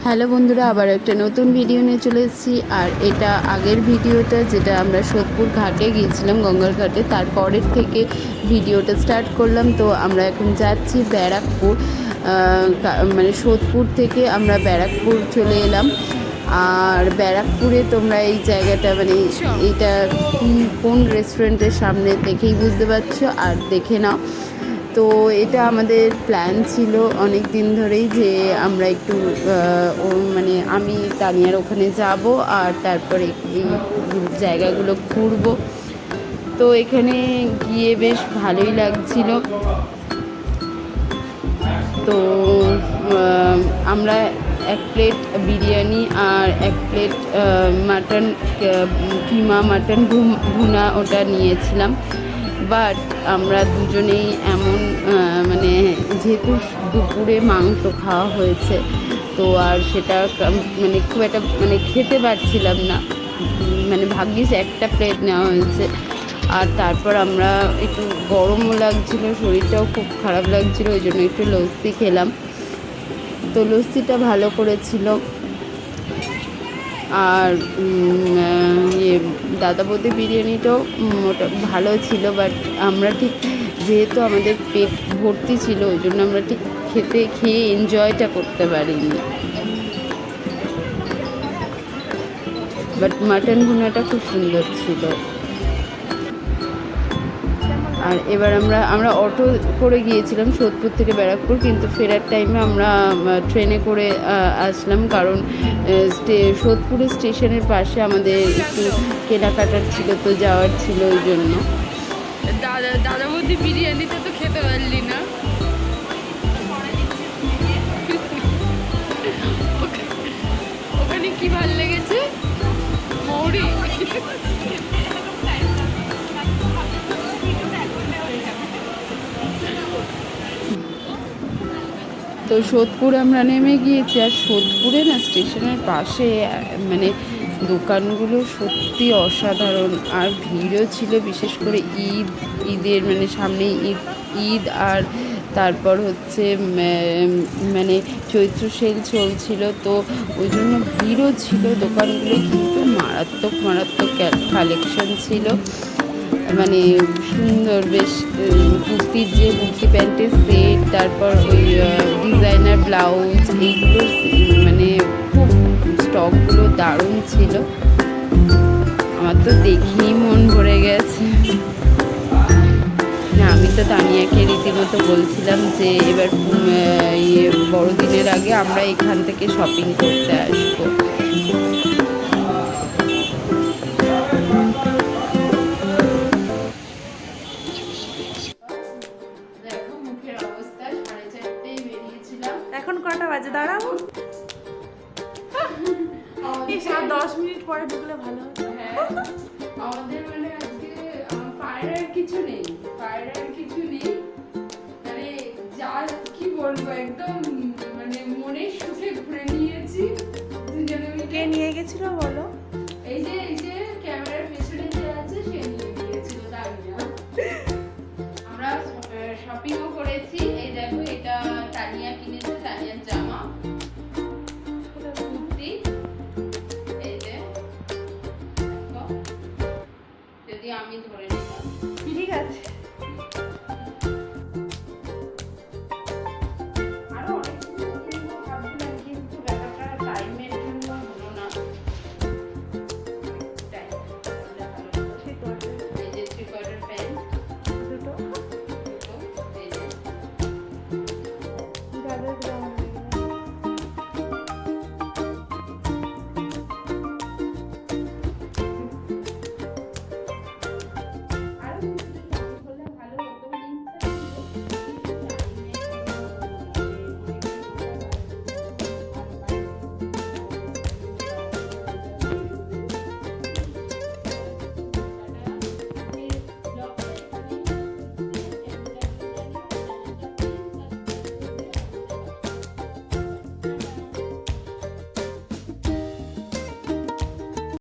Hello বন্ধুরা, আবার একটা নতুন ভিডিও নিয়ে চলে এসেছি। আর এটা আগের ভিডিওটা, যেটা আমরা সোদপুর ঘাটে গিয়েছিলাম, গঙ্গার ঘাটে, তারপরের থেকে ভিডিওটা স্টার্ট করলাম। তো আমরা এখন যাচ্ছি ব্যারাকপুর, মানে সোদপুর থেকে আমরা ব্যারাকপুর চলে এলাম। আর ব্যারাকপুরে তোমরা এই জায়গাটা, মানে এটা কোন রেস্টুরেন্টের সামনে দেখেই বুঝতে পারছো, আর দেখে নাও। তো এটা আমাদের প্ল্যান ছিল অনেক দিন ধরেই, যে আমরা একটু মানে আমি তানিয়ার ওখানে যাব আর তারপরে এই জায়গাগুলো ঘুরবো। তো এখানে গিয়ে বেশ ভালোই লাগছিল। তো আমরা এক প্লেট বিরিয়ানি আর এক প্লেট মাটন কিমা মাটন ভুনা ওটা নিয়েছিলাম। বাট আমরা দুজনেই এমন মানে যেহেতু দুপুরে মাংস খাওয়া হয়েছে, তো আর সেটা মানে খুব একটা মানে খেতে পারছিলাম না। মানে ভাগ্যিস একটা প্লেট নেওয়া হয়েছে। আর তারপর আমরা একটু গরমও লাগছিল, শরীরটাও খুব খারাপ লাগছিল, ওই জন্য একটু লস্যি খেলাম। তো লস্যিটা ভালো করেছিল। আর দাদা বৌদি বিরিয়ানিটাও মোটা ভালো ছিল, বাট আমরা ঠিক যেহেতু আমাদের পেট ভর্তি ছিল, ওই জন্য আমরা ঠিক খেয়ে এনজয়টা করতে পারিনি। বাট মাটন ভুনাটা খুব সুন্দর ছিল। আর এবার আমরা অটো করে গিয়েছিলাম সোদপুর থেকে ব্যারাকপুর, কিন্তু ফেরার টাইমে আমরা ট্রেনে করে আসলাম, কারণ সোদপুরের স্টেশনের পাশে আমাদের একটু কেনাকাটার ছিল, তো যাওয়ার ছিল, ওই জন্য। দাদা বৌদি বিরিয়ানিটা তো খেতে পারলি না। ওখানে কি ভালো লেগেছে? মৌরি। তো সোদপুরে আমরা নেমে গিয়েছি। আর সোদপুরে না স্টেশনের পাশে মানে দোকানগুলো সত্যি অসাধারণ, আর ভিড়ও ছিল, বিশেষ করে ঈদের মানে সামনে ঈদ আর তারপর হচ্ছে মানে চৈত্র সেল চলছিল, তো ওই জন্য ভিড়ও ছিল। দোকানগুলো কিন্তু মারাত্মক কালেকশন ছিল, মানে সুন্দর বেশ কুর্তির যে কুর্তি প্যান্টের সেট, তারপর ওই ডিজাইনার ব্লাউজ, এইগুলো মানে খুব স্টকগুলো দারুণ ছিল। আমার তো দেখেই মন ভরে গেছে। না, আমি তো তানিয়াকে রীতিমতো বলছিলাম যে এবার বড়দিনের আগে আমরা এখান থেকে শপিং করতে আসবো। এখন কটা বাজে? দাঁড়াও, 10 মিনিট পরে ঢুকলে ভালো হতো। হ্যাঁ, আমাদের মানে আজকে পায়রার কিছু নেই, মানে যা কি বলবো, একদম মানে মনে সুখে ঘুরে নিয়েছি দুজনে। কে নিয়ে গেছিল বলো?